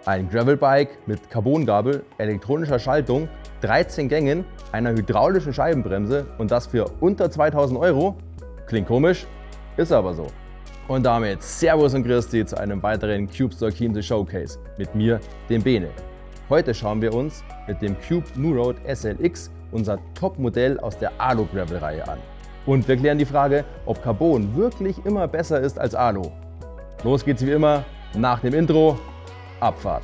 Ein Gravelbike mit Carbongabel, elektronischer Schaltung, 13 Gängen, einer hydraulischen Scheibenbremse und das für unter 2000 Euro? Klingt komisch, ist aber so. Und damit Servus und Christi zu einem weiteren CubeStore Chiemsee Showcase mit mir, dem Bene. Heute schauen wir uns mit dem Cube Newroad SLX unser Top-Modell aus der Alu-Gravel-Reihe an. Und wir klären die Frage, ob Carbon wirklich immer besser ist als Alu. Los geht's wie immer nach dem Intro. Abfahrt!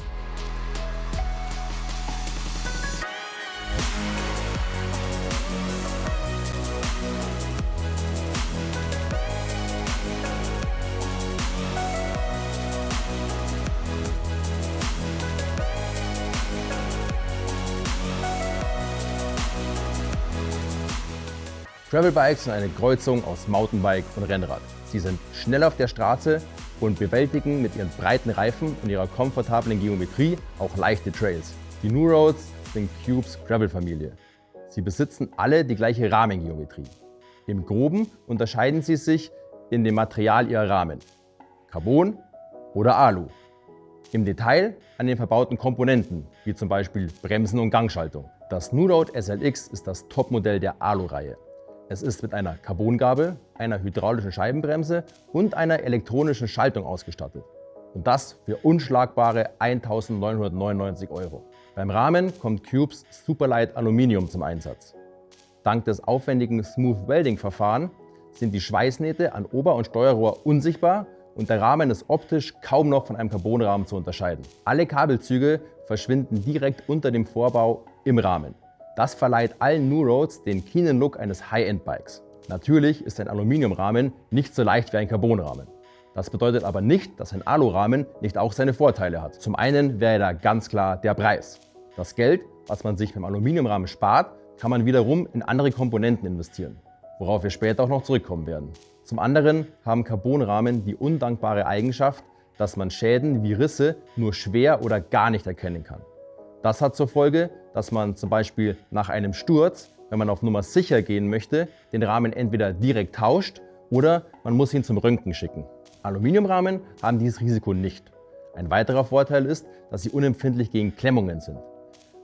Gravelbikes sind eine Kreuzung aus Mountainbike und Rennrad. Sie sind schnell auf der Straße und bewältigen mit ihren breiten Reifen und ihrer komfortablen Geometrie auch leichte Trails. Die Newroads sind Cubes Gravel-Familie. Sie besitzen alle die gleiche Rahmengeometrie. Im Groben unterscheiden sie sich in dem Material ihrer Rahmen: Carbon oder Alu. Im Detail an den verbauten Komponenten, wie zum Beispiel Bremsen und Gangschaltung. Das Newroad SLX ist das Topmodell der Alu-Reihe. Es ist mit einer Carbongabel, einer hydraulischen Scheibenbremse und einer elektronischen Schaltung ausgestattet. Und das für unschlagbare 1.999 Euro. Beim Rahmen kommt Cubes Superlight Aluminium zum Einsatz. Dank des aufwendigen Smooth Welding Verfahren sind die Schweißnähte an Ober- und Steuerrohr unsichtbar und der Rahmen ist optisch kaum noch von einem Carbonrahmen zu unterscheiden. Alle Kabelzüge verschwinden direkt unter dem Vorbau im Rahmen. Das verleiht allen Newroads den cleanen Look eines High-End-Bikes. Natürlich ist ein Aluminiumrahmen nicht so leicht wie ein Carbonrahmen. Das bedeutet aber nicht, dass ein Alurahmen nicht auch seine Vorteile hat. Zum einen wäre da ganz klar der Preis. Das Geld, was man sich beim Aluminiumrahmen spart, kann man wiederum in andere Komponenten investieren, worauf wir später auch noch zurückkommen werden. Zum anderen haben Carbonrahmen die undankbare Eigenschaft, dass man Schäden wie Risse nur schwer oder gar nicht erkennen kann. Das hat zur Folge, dass man zum Beispiel nach einem Sturz, wenn man auf Nummer sicher gehen möchte, den Rahmen entweder direkt tauscht oder man muss ihn zum Röntgen schicken. Aluminiumrahmen haben dieses Risiko nicht. Ein weiterer Vorteil ist, dass sie unempfindlich gegen Klemmungen sind.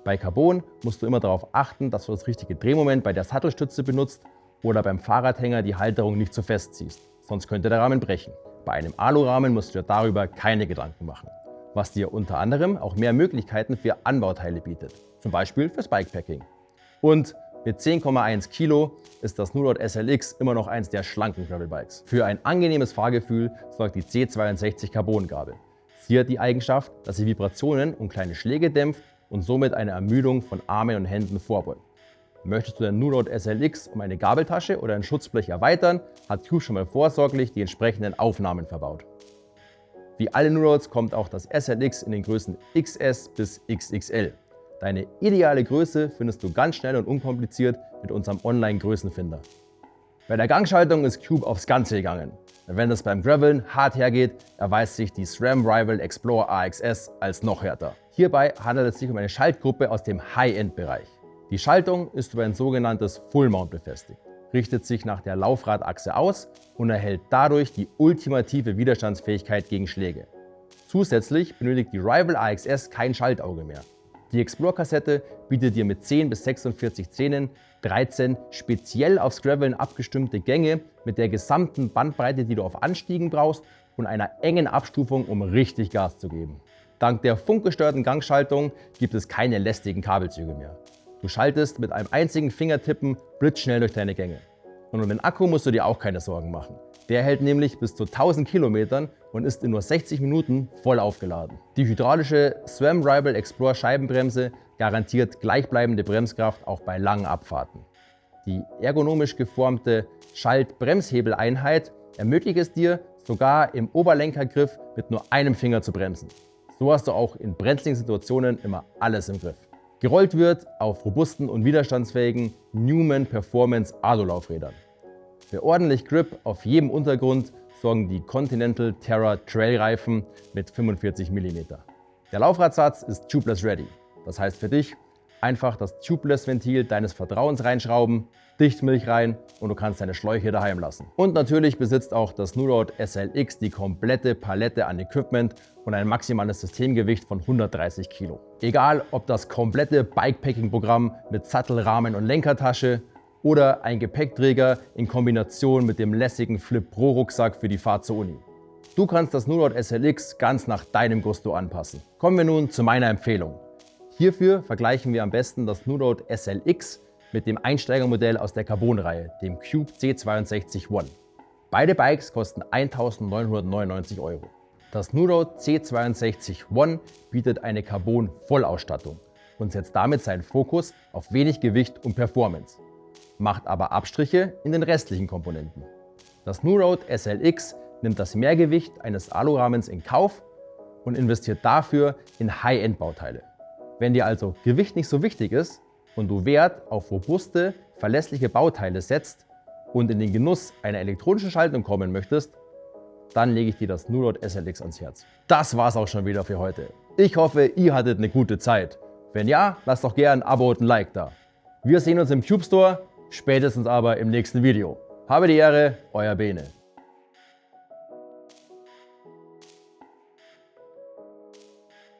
Bei Carbon musst du immer darauf achten, dass du das richtige Drehmoment bei der Sattelstütze benutzt oder beim Fahrradhänger die Halterung nicht zu fest ziehst, sonst könnte der Rahmen brechen. Bei einem Alurahmen musst du dir darüber keine Gedanken machen, was dir unter anderem auch mehr Möglichkeiten für Anbauteile bietet, zum Beispiel fürs Bikepacking. Und mit 10,1 Kilo ist das Newroad SLX immer noch eins der schlanken Gravelbikes. Für ein angenehmes Fahrgefühl sorgt die C62 Carbongabel. Sie hat die Eigenschaft, dass sie Vibrationen und kleine Schläge dämpft und somit eine Ermüdung von Armen und Händen vorbeugt. Möchtest du den Newroad SLX um eine Gabeltasche oder ein Schutzblech erweitern, hat Cube schon mal vorsorglich die entsprechenden Aufnahmen verbaut. Wie alle Newroads kommt auch das SLX in den Größen XS bis XXL. Deine ideale Größe findest du ganz schnell und unkompliziert mit unserem Online-Größenfinder. Bei der Gangschaltung ist Cube aufs Ganze gegangen. Wenn es beim Graveln hart hergeht, erweist sich die SRAM Rival Explorer AXS als noch härter. Hierbei handelt es sich um eine Schaltgruppe aus dem High-End-Bereich. Die Schaltung ist über ein sogenanntes Full Mount befestigt, richtet sich nach der Laufradachse aus und erhält dadurch die ultimative Widerstandsfähigkeit gegen Schläge. Zusätzlich benötigt die Rival AXS kein Schaltauge mehr. Die Explore-Kassette bietet dir mit 10 bis 46 Zähnen 13 speziell aufs Graveln abgestimmte Gänge mit der gesamten Bandbreite, die du auf Anstiegen brauchst und einer engen Abstufung, um richtig Gas zu geben. Dank der funkgesteuerten Gangschaltung gibt es keine lästigen Kabelzüge mehr. Du schaltest mit einem einzigen Fingertippen blitzschnell durch deine Gänge. Und um den Akku musst du dir auch keine Sorgen machen. Der hält nämlich bis zu 1000 Kilometern und ist in nur 60 Minuten voll aufgeladen. Die hydraulische SRAM Rival Explorer Scheibenbremse garantiert gleichbleibende Bremskraft auch bei langen Abfahrten. Die ergonomisch geformte Schalt-Bremshebeleinheit ermöglicht es dir, sogar im Oberlenkergriff mit nur einem Finger zu bremsen. So hast du auch in brenzligen Situationen immer alles im Griff. Gerollt wird auf robusten und widerstandsfähigen Newman Performance Alu-Laufrädern. Für ordentlich Grip auf jedem Untergrund sorgen die Continental Terra Trail-Reifen mit 45 mm. Der Laufradsatz ist tubeless ready. Das heißt für dich, Einfach das Tubeless-Ventil deines Vertrauens reinschrauben, Dichtmilch rein und du kannst deine Schläuche daheim lassen. Und natürlich besitzt auch das Nurod SLX die komplette Palette an Equipment und ein maximales Systemgewicht von 130 Kilo. Egal ob das komplette Bikepacking-Programm mit Sattel, Rahmen und Lenkertasche oder ein Gepäckträger in Kombination mit dem lässigen Flip Pro Rucksack für die Fahrt zur Uni. Du kannst das Nurod SLX ganz nach deinem Gusto anpassen. Kommen wir nun zu meiner Empfehlung. Hierfür vergleichen wir am besten das Nurod SLX mit dem Einsteigermodell aus der Carbon-Reihe, dem Cube C62 One. Beide Bikes kosten 1.999 €. Das Nurod C62 One bietet eine Carbon-Vollausstattung und setzt damit seinen Fokus auf wenig Gewicht und Performance, macht aber Abstriche in den restlichen Komponenten. Das Nurod SLX nimmt das Mehrgewicht eines Alurahmens in Kauf und investiert dafür in High-End-Bauteile. Wenn dir also Gewicht nicht so wichtig ist und du Wert auf robuste, verlässliche Bauteile setzt und in den Genuss einer elektronischen Schaltung kommen möchtest, dann lege ich dir das Nurod SLX ans Herz. Das war's auch schon wieder für heute. Ich hoffe, ihr hattet eine gute Zeit. Wenn ja, lasst doch gerne ein Abo und ein Like da. Wir sehen uns im Cube Store, spätestens aber im nächsten Video. Habe die Ehre, euer Bene.